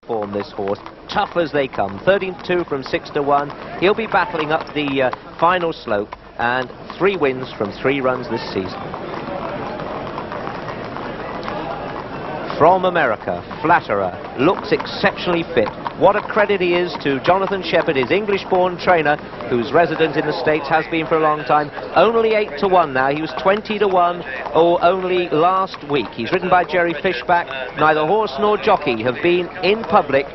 form, this horse. Tough as they come. 13-2 from 6-1. He'll be battling up the final slope, and 3 wins from 3 runs this season. From America, Flatterer looks exceptionally fit. What a credit he is to Jonathan Shepherd, his English-born trainer, whose resident in the States has been for a long time. Only 8-1 now. He was 20-1 only last week. He's ridden by Jerry Fishback. Neither horse nor jockey have been in public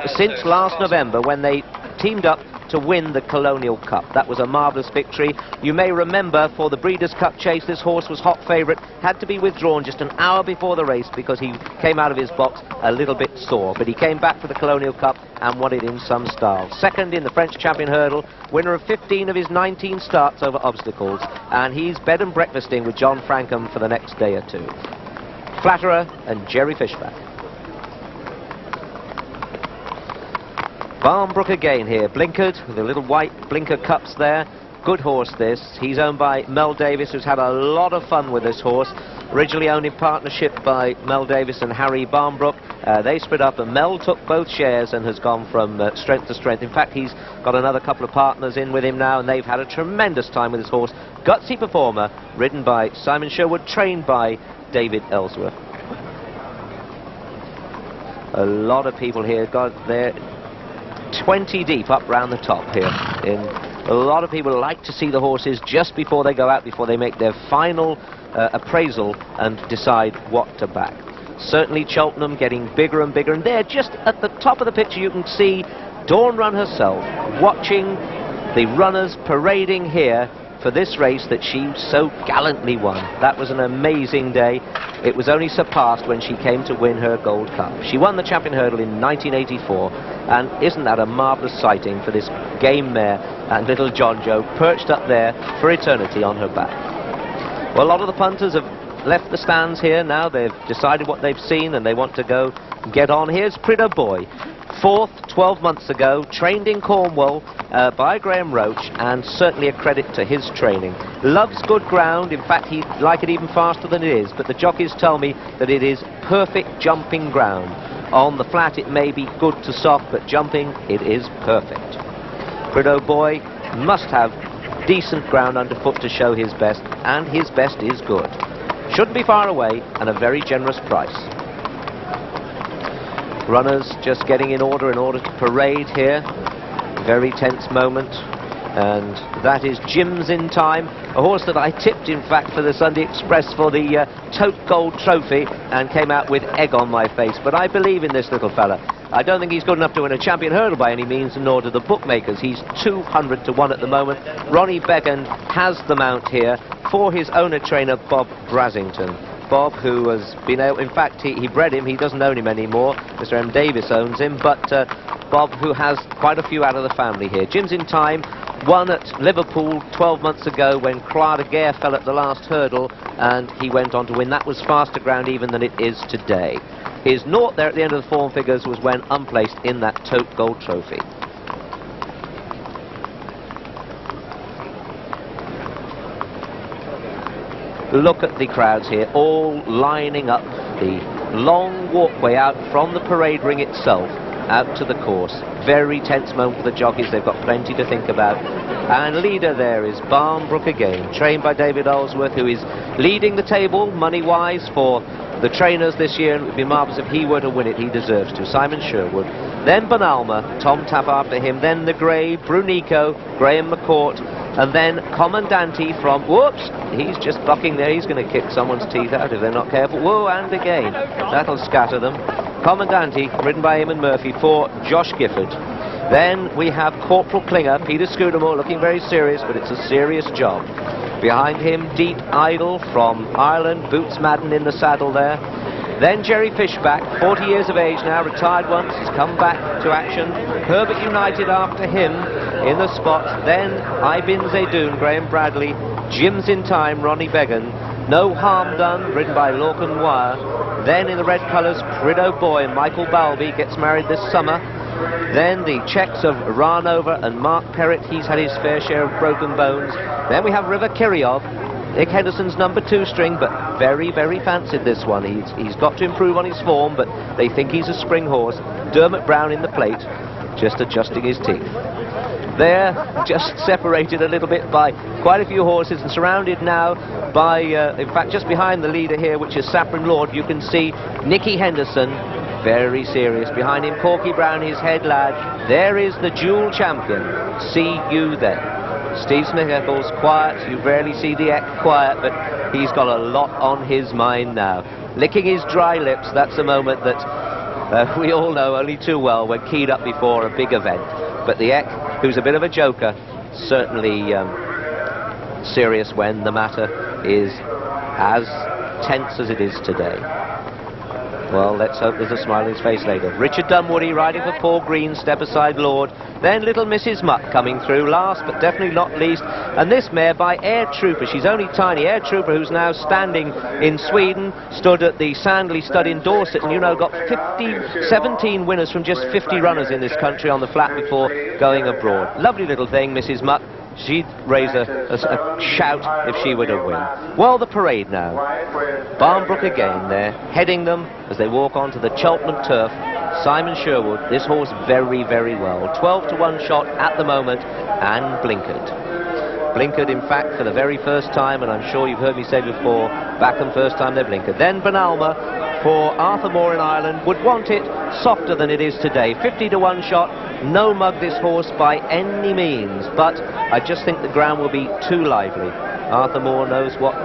since last November, when they teamed up to win the Colonial Cup. That was a marvellous victory. You may remember, for the Breeders' Cup chase, this horse was hot favourite, had to be withdrawn just an hour before the race because he came out of his box a little bit sore, but he came back for the Colonial Cup and won it in some style. Second in the French Champion Hurdle, winner of 15 of his 19 starts over obstacles, and he's bed and breakfasting with John Frankham for the next day or two. Flatterer and Jerry Fishback. Barnbrook again here, blinkered, with the little white blinker cups there. Good horse this. He's owned by Mel Davis, who's had a lot of fun with this horse. Originally owned in partnership by Mel Davis and Harry Barnbrook. They split up and Mel took both shares and has gone from strength to strength. In fact, he's got another couple of partners in with him now, and they've had a tremendous time with this horse. Gutsy performer, ridden by Simon Sherwood, trained by David Ellsworth. A lot of people here got there. 20 deep up round the top here. A lot of people like to see the horses just before they go out, before they make their final appraisal and decide what to back. Certainly Cheltenham getting bigger and bigger, and there just at the top of the picture you can see Dawn Run herself watching the runners parading here for this race that she so gallantly won. That was an amazing day. It was only surpassed when she came to win her Gold Cup. She won the Champion Hurdle in 1984, and isn't that a marvellous sighting for this game mare and little John Joe perched up there for eternity on her back. Well, a lot of the punters have left the stands here now. They've decided what they've seen and they want to go get on. Here's Prideaux Boy, 4th 12 months ago, trained in Cornwall by Graham Roach, and certainly a credit to his training. Loves good ground. In fact, he'd like it even faster than it is, but the jockeys tell me that it is perfect jumping ground. On the flat it may be good to soft, but jumping it is perfect. Prideaux Boy must have decent ground underfoot to show his best, and his best is good. Shouldn't be far away, and a very generous price. Runners just getting in order to parade here. Very tense moment, and that is Jim's in Time, a horse that I tipped in fact for the Sunday Express for the Tote Gold Trophy, and came out with egg on my face. But I believe in this little fella. I don't think he's good enough to win a Champion Hurdle by any means, nor do the bookmakers. He's 200-1 at the moment. Ronnie Beggan has the mount here for his owner-trainer Bob Brasington. Bob, who has been able, in fact, he bred him, he doesn't own him anymore. Mr. M. Davis owns him, but Bob, who has quite a few out of the family here. Jim's in Time won at Liverpool 12 months ago when Croix de Guerre fell at the last hurdle, and he went on to win. That was faster ground even than it is today. His naught there at the end of the form figures was when unplaced in that Tote Gold Trophy. Look at the crowds here, all lining up the long walkway out from the parade ring itself out to the course. Very tense moment for the jockeys. They've got plenty to think about. And leader there is Barnbrook again, trained by David Ellsworth, who is leading the table money-wise for the trainers this year, and it would be marvellous if he were to win it. He deserves to. Simon Sherwood. Then BONALMA, Tom Tapp after him. Then the grey, BRUNICO, Graham McCourt. And then Comandante from, whoops, he's just bucking there. He's going to kick someone's teeth out if they're not careful. Whoa, and again. That'll scatter them. Comandante, ridden by Eamon Murphy, for Josh Gifford. Then we have Corporal Klinger, Peter Scudamore, looking very serious, but it's a serious job. Behind him, Deep Idol from Ireland, Boots Madden in the saddle there. Then Jerry Fishback, 40 years of age now, retired once, has come back to action. Herbert United after him in the spot. Then Ibn Zaydoun, Graham Bradley, Jim's in Time, Ronnie Beggan. No Harm Done, ridden by Lorcan Wire. Then in the red colours, Prideaux Boy, Michael Balby gets married this summer. Then the Czechs of Ranover and Mark Perrett, he's had his fair share of broken bones. Then we have River Kiryov, Nick Henderson's number 2 string, but very, very fancied this one. He's got to improve on his form, but they think he's a spring horse. Dermot Brown in the plate, just adjusting his teeth. They're just separated a little bit by quite a few horses and surrounded now by, in fact, just behind the leader here, which is Saffron Lord, you can see Nicky Henderson, very serious. Behind him, Corky Brown, his head lad. There is the dual champion. See you then. Steve Smith-Eccles, quiet. You rarely see the Eck quiet, but he's got a lot on his mind now. Licking his dry lips, that's a moment that we all know only too well when keyed up before a big event. But the Eck, who's a bit of a joker, certainly serious when the matter is as tense as it is today. Well, let's hope there's a smile on his face later. Richard Dunwoody riding for Paul Green, Step Aside Lord. Then little Mrs. Muck coming through, last but definitely not least. And this mare by Air Trooper. She's only tiny. Air Trooper, who's now standing in Sweden, stood at the Sandley Stud in Dorset, and you know, got 17 winners from just 50 runners in this country on the flat before going abroad. Lovely little thing, Mrs. Muck. She'd raise a shout if she were to win. Well, the parade now. Barnbrook again there, heading them as they walk onto the Cheltenham turf. Simon Sherwood, this horse very, very well. 12-to-1 shot at the moment, and blinkered. Blinkered, in fact, for the very first time, and I'm sure you've heard me say before, Backham first time they blinkered. Then BONALMA for Arthur Moore in Ireland would want it softer than it is today. 50-to-1 shot. No mug this horse by any means, but I just think the ground will be too lively. Arthur Moore knows what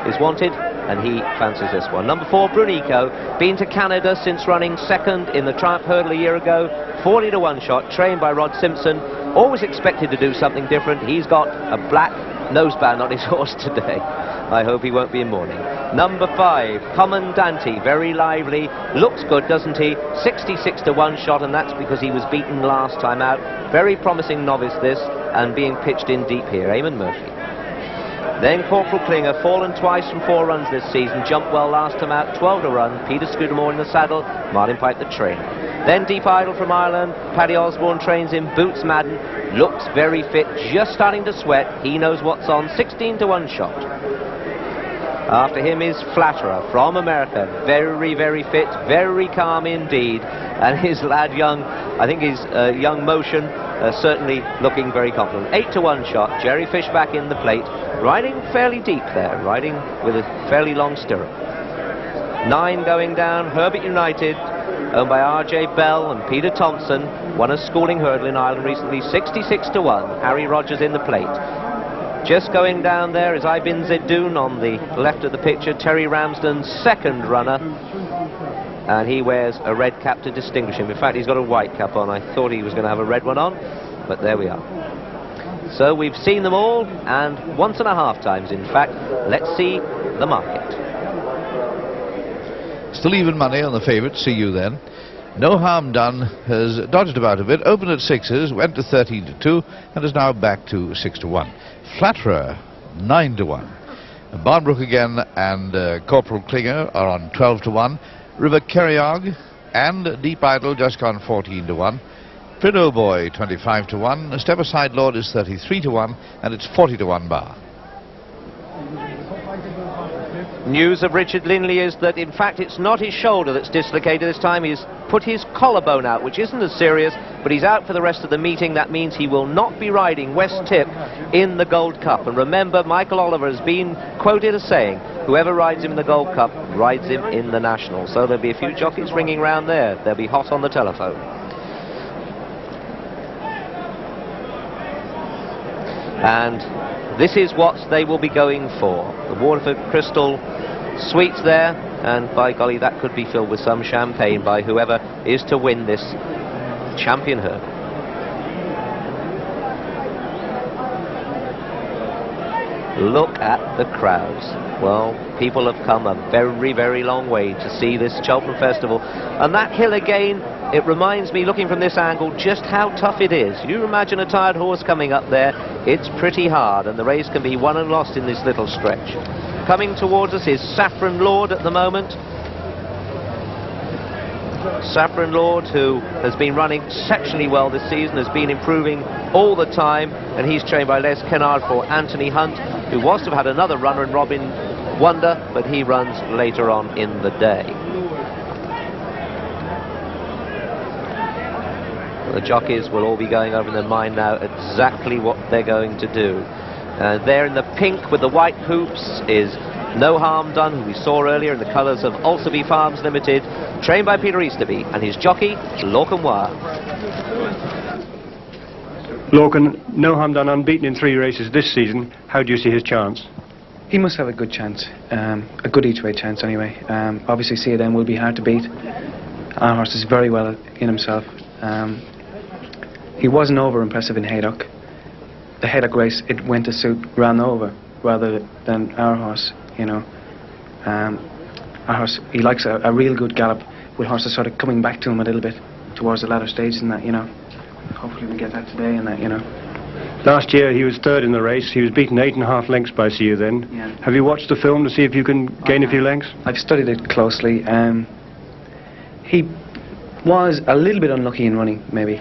is wanted, and he fancies this one. Number 4, Brunico, been to Canada since running second in the Triumph Hurdle a year ago. 40-to-1 shot, trained by Rod Simpson. Always expected to do something different. He's got a black noseband on his horse today. I hope he won't be in mourning. Number 5, Comandante, very lively, looks good, doesn't he? 66-to-1 shot, and that's because he was beaten last time out. Very promising novice this, and being pitched in deep here. Eamon Murphy. Then Corporal Klinger, fallen twice from 4 runs this season, jumped well last time out, 12 to run. Peter Scudamore in the saddle, Martin Pike the trainer. Then Deep Idol from Ireland, Paddy Osborne trains him, Boots Madden, looks very fit, just starting to sweat, he knows what's on, 16-to-1 shot. After him is Flatterer from America, very, very fit, very calm indeed, and his lad Young, I think his Young Motion, certainly looking very confident. 8-to-1 shot, Jerry Fishback in the plate, riding fairly deep there, riding with a fairly long stirrup. 9 going down, Herbert United, owned by R.J. Bell and Peter Thompson, won a schooling hurdle in Ireland recently, 66-to-1, Harry Rogers in the plate. Just going down there is Ibn Zedoun on the left of the picture, Terry Ramsden's second runner, and he wears a red cap to distinguish him. In fact, he's got a white cap on. I thought he was going to have a red one on, but there we are. So we've seen them all, and 1.5 times in fact. Let's see the market. Still even money on the favourite, See You Then. No Harm Done has dodged about a bit, opened at 6s, went to 13-to-2, and is now back to 6-to-1. Flatterer, 9-to-1. Barnbrook again and Corporal Klinger are on 12-to-1. River Kerryog and Deep Idol just gone 14-to-1. Prideaux Boy, 25-to-1. Step Aside Lord is 33-to-1, and it's 40-to-1 bar. News of Richard Linley is that, in fact, it's not his shoulder that's dislocated this time. He's put his collarbone out, which isn't as serious, but he's out for the rest of the meeting. That means he will not be riding West Tip in the Gold Cup. And remember, Michael Oliver has been quoted as saying, whoever rides him in the Gold Cup rides him in the National. So there'll be a few jockeys ringing round there. They'll be hot on the telephone. And this is what they will be going for. The Waterford Crystal Suites there, and by golly, that could be filled with some champagne by whoever is to win this champion hurdle. Look at the crowds. Well, people have come a very, very long way to see this Cheltenham Festival. And that hill again, it reminds me, looking from this angle, just how tough it is. You imagine a tired horse coming up there, it's pretty hard, and the race can be won and lost in this little stretch. Coming towards us is Saffron Lord at the moment. Saffron Lord, who has been running exceptionally well this season, has been improving all the time, and he's trained by Les Kennard for Anthony Hunt, who was to have had another runner in Robin Wonder, but he runs later on in the day. The jockeys will all be going over in their mind now exactly what they're going to do. There in the pink with the white hoops is No Harm Done, who we saw earlier in the colours of Ulsterby Farms Limited, trained by Peter Easterby, and his jockey, Lorcan. Lorcan, No Harm Done, unbeaten in 3 races this season. How do you see his chance? He must have a good chance, a good each-way chance anyway. Obviously COMANDANTE will be hard to beat. Our horse is very well in himself. He wasn't over impressive in Haydock. The Haydock race, it went to suit ran over rather than our horse, you know. Our horse, he likes a real good gallop with horses sort of coming back to him a little bit towards the latter stage and that, you know. Hopefully we get that today and that, you know. Last year he was 3rd in the race. He was beaten 8.5 lengths by CU then. Yeah. Have you watched the film to see if you can gain a few lengths? I've studied it closely. He was a little bit unlucky in running, maybe.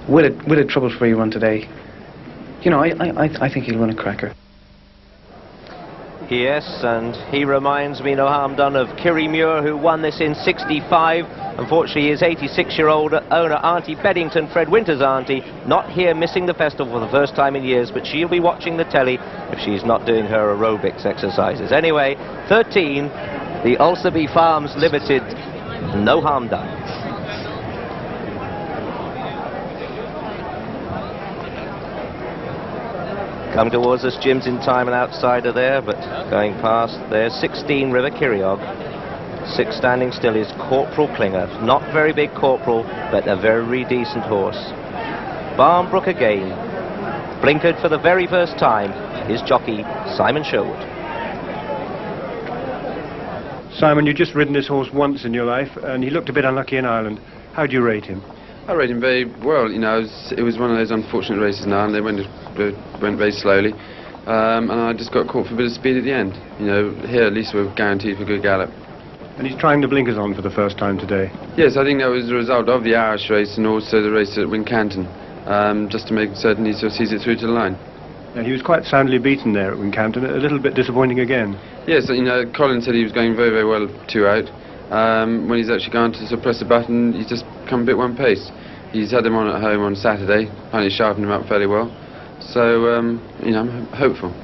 With a trouble-free run today, you know, I think he'll run a cracker. Yes, and he reminds me, No Harm Done, of Kiri Muir, who won this in '65. Unfortunately, his 86-year-old owner, Auntie Beddington, Fred Winter's auntie, not here, missing the festival for the first time in years, but she'll be watching the telly if she's not doing her aerobics exercises. Anyway, 13, the Ulsterby Farms Limited, No Harm Done. Come towards us, Jim's in time and outsider there, but going past there, 16 River Kiriog. 6 standing still is Corporal Klinger. Not very big Corporal, but a very decent horse. Barnbrook again. Blinkered for the very first time, his jockey, Simon Sherwood. Simon, you've just ridden this horse once in your life, and he looked a bit unlucky in Ireland. How do you rate him? I rate him very well. You know, it was one of those unfortunate races now, and they went very slowly, and I just got caught for a bit of speed at the end. You know, here at least we're guaranteed for good gallop. And he's trying the blinkers on for the first time today. Yes, I think that was a result of the Irish race and also the race at Wincanton, just to make certain he sort of sees it through to the line. Yeah, he was quite soundly beaten there at Wincanton, a little bit disappointing again. Yes, you know, Colin said he was going very, very well 2 out. When he's actually gone to sort of press the button, he's just come a bit one pace. He's had him on at home on Saturday, apparently sharpened him up fairly well. So, you know, I'm hopeful.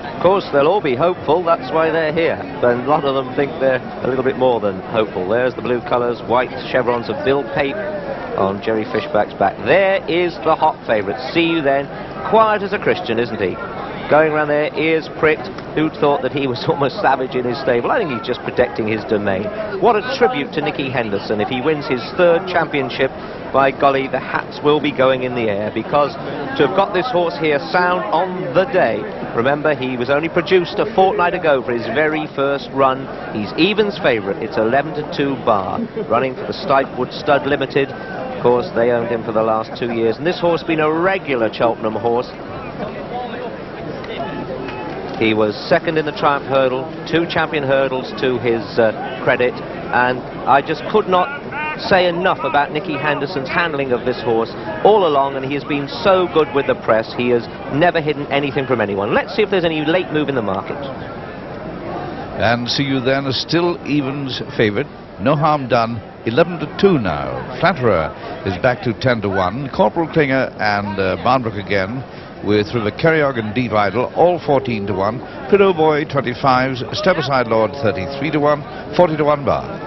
Of course, they'll all be hopeful, that's why they're here. But a lot of them think they're a little bit more than hopeful. There's the blue colours, white chevrons of Bill Pape on Jerry Fishback's back. There is the hot favourite. See you then. Quiet as a Christian, isn't he? Going around there, ears pricked. Who'd thought that he was almost savage in his stable? I think he's just protecting his domain. What a tribute to Nicky Henderson. If he wins his 3rd championship, by golly, the hats will be going in the air, because to have got this horse here sound on the day, remember he was only produced a fortnight ago for his very first run. He's Evans' favourite. It's 11-2 bar, running for the Stipewood Stud Limited. Of course, they owned him for the last 2 years, and this horse been a regular Cheltenham horse. He was 2nd in the Triumph Hurdle, 2 champion hurdles to his credit, and I just could not say enough about Nicky Henderson's handling of this horse all along, and he has been so good with the press. He has never hidden anything from anyone. Let's see if there's any late move in the market. And see you then, a still Evans favourite. No Harm Done, 11-2 now. Flatterer is back to 10-1. Corporal Klinger and Barnbrook again, with River Kiriog and Deep Idol, all 14-1. Pidow Boy, 25s. Step Aside Lord, 33-1. 40-1 bar.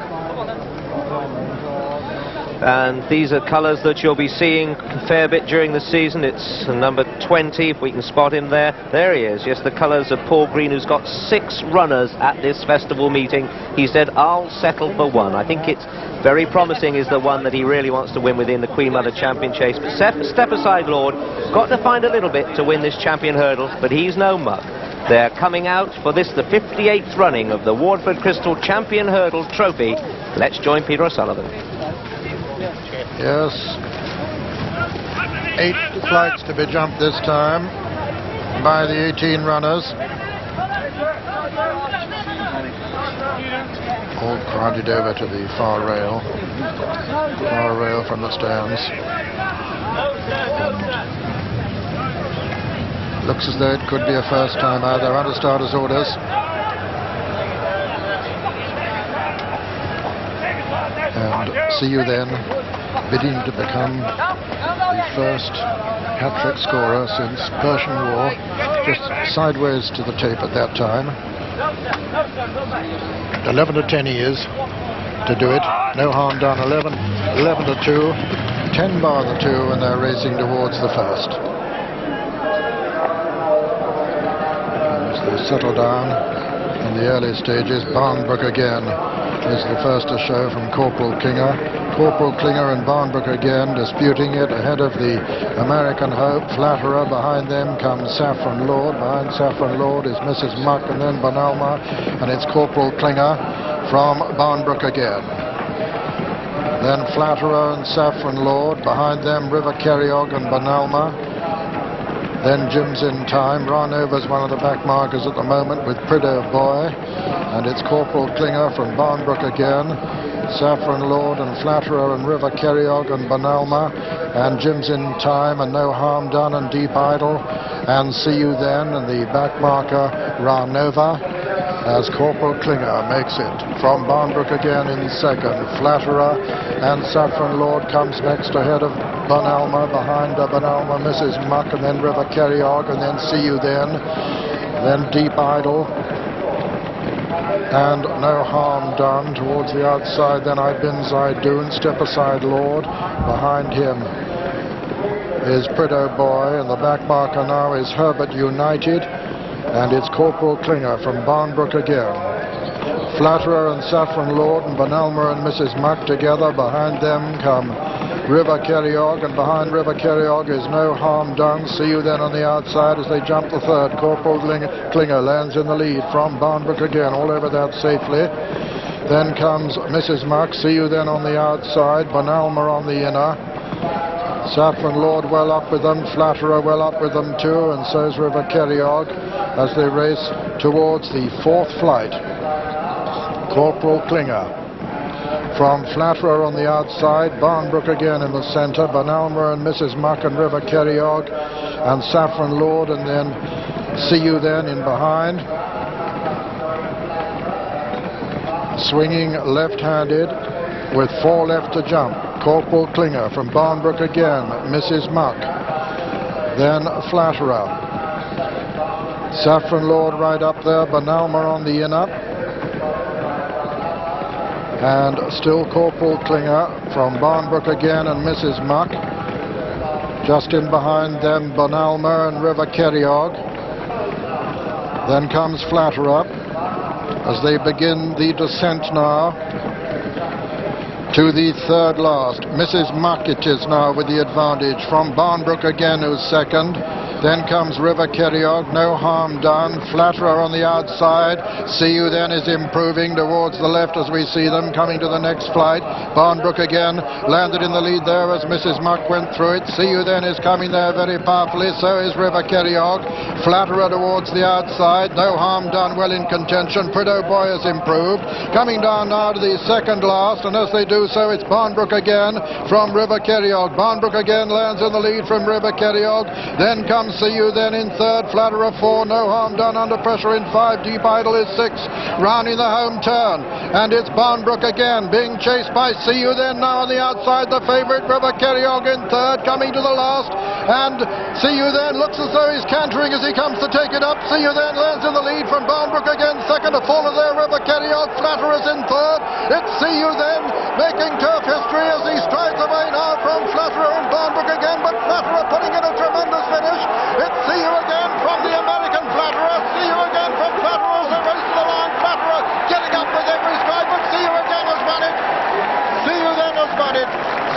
And these are colours that you'll be seeing a fair bit during the season. It's number 20, if we can spot him there. There he is, yes, the colours of Paul Green, who's got 6 runners at this festival meeting. He said, I'll settle for 1. I think it's very promising, is the one that he really wants to win within the Queen Mother Champion Chase. But Step Aside Lord, got to find a little bit to win this champion hurdle, but he's no muck. They're coming out for this, the 58th running of the Waterford Crystal Champion Hurdle Trophy. Let's join Peter O'Sullivan. Yes, 8 flights to be jumped this time by the 18 runners. all crowded over to the far rail from the stands. Looks as though it could be a first time out. They're under starters' orders. And See You Then bidding to become the first hat-trick scorer since Persian War, just sideways to the tape at that time. 11 to 10 he is to do it. No harm done. 11 to 2, 10 bar the 2, and they're racing towards the first. As they settle down in the early stages, Barnbrook again is the first to show from Corporal Klinger. Corporal Klinger and Barnbrook again disputing it ahead of the American Hope. Flatterer. Behind them comes Saffron Lord. Behind Saffron Lord is Mrs. Muck, and then BONALMA, and it's Corporal Klinger from Barnbrook again. Then Flatterer and Saffron Lord. Behind them River Kerryog and BONALMA. Then Jim's in Time. Ranover's one of the back markers at the moment with Prideaux Boy. And it's Corporal Klinger from Barnbrook again. Saffron Lord and Flatterer and River Kerryog and BONALMA. And Jim's in Time and No Harm Done and Deep Idle. And See You Then and the back marker Ranova, as Corporal Klinger makes it from Barnbrook again in second. Flatterer and Saffron Lord comes next ahead of BONALMA. Behind BONALMA, Mrs. Muck, and then River Kerryog, and then See You Then Deep Idle and No Harm Done towards the outside. Then I Bins I Do and Step Aside Lord. Behind him is Prideaux Boy, and the back marker now is Herbert United, and it's Corporal Klinger from Barnbrook again. Flatterer and Saffron Lord and BONALMA and Mrs. Muck together. Behind them come River Kerryog, and behind River Kerryog is No Harm Done. See You Then on the outside as they jump the third. Corporal Klinger lands in the lead from Barnbrook again, all over that safely. Then comes Mrs. Muck. See You Then on the outside. BONALMA on the inner. Saffron Lord well up with them. Flatterer well up with them too, and so's River Kerryog as they race towards the fourth flight. Corporal Klinger from Flatterer on the outside. Barnbrook again in the centre. BONALMA and Mrs. Muck and River Kerryog and Saffron Lord, and then See You Then in behind. Swinging left-handed with 4 left to jump. Corporal Klinger from Barnbrook again. Mrs. Muck. Then Flatterer. Saffron Lord right up there. BONALMA on the inner. And still Corporal Klinger from Barnbrook again and Mrs. Muck. Just in behind them BONALMA and River Kerryog. Then comes Flatterer as they begin the descent now to the third last. Mrs. Muck it is now with the advantage from Barnbrook again, who's second. Then comes River Kerryog, No Harm Done. Flatterer on the outside. See You Then is improving towards the left as we see them coming to the next flight. Barnbrook again landed in the lead there as Mrs. Muck went through it. See You Then is coming there very powerfully. So is River Kerryog. Flatterer towards the outside. No Harm Done well in contention. Prideaux Boy has improved. Coming down now to the second last, and as they do so, it's Barnbrook again from River Kerryog. Barnbrook again lands in the lead from River Kerryog. Then comes See You Then in third. Flatterer 4. No Harm Done under pressure in 5. Deep Idle is 6. Rounding the home turn. And it's Barnbrook again being chased by See You Then now on the outside. The favourite River Kerryog in third, coming to the last. And See You Then looks as though he's cantering as he comes to take it up. See You Then lands in the lead from Barnbrook again. Second to follow there, River Kerryog. Flatterer's in third. It's See You Then making turf history as he strides away now from Flatterer and Barnbrook again. But Flatterer putting in a tremendous finish. It's See You Again from the American Flatterer. See You Again from Flatterer as they race to the line. Flatterer getting up with every stride, but See You Again has won it. See You Then has won it.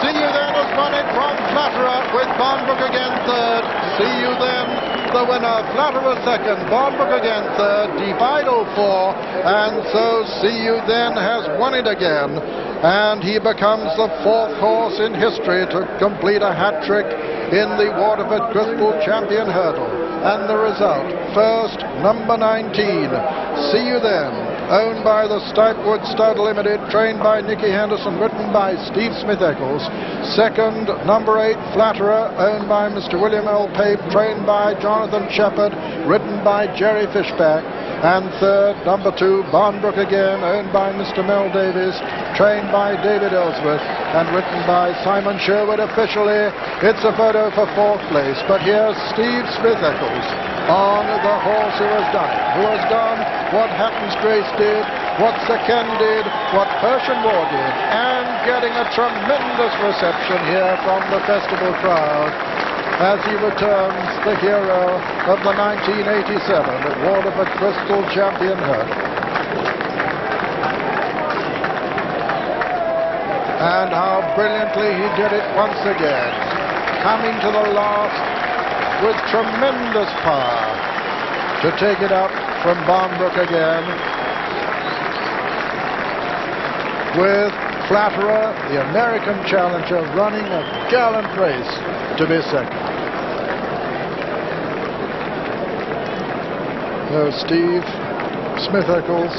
See You Then has won it from Flatterer with Barnbrook again third. See You Then the winner. Flatterer second. Barnbrook again third. Deep Idle 4. And so See You Then has won it again. And he becomes the 4th horse in history to complete a hat-trick in the Waterford Crystal Champion Hurdle. And the result, first, number 19, See You Then, owned by the Stipewood Stud Limited, trained by Nicky Henderson, written by Steve Smith-Eccles. Second, number 8, Flatterer, owned by Mr. William L. Pape, trained by Jonathan Shepherd, written by Jerry Fishback. And third, number 2, Barnbrook again, owned by Mr. Mel Davies, trained by David Ellsworth, and written by Simon Sherwood. Officially, it's a photo for 4th place. But here's Steve Smith-Eccles on the horse who has done it, who has done what Hatton's Grace did, what Sir Ken did, what Persian War did, and getting a tremendous reception here from the festival crowd as he returns the hero of the 1987 Waterford Crystal Champion Hurdle. And how brilliantly he did it once again, coming to the last with tremendous power to take it up from Barnbrook again, with Flatterer, the American challenger, running a gallant race to be second. There's Steve Smith-Eccles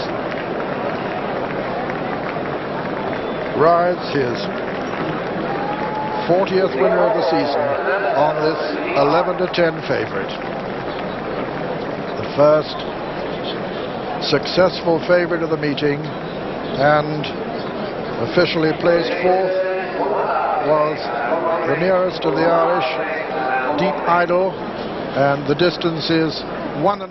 rides his 40th winner of the season on this 11-10 favorite. The first successful favorite of the meeting, and officially placed 4th was the nearest of the Irish, Deep Idol, and the distance is 1.5.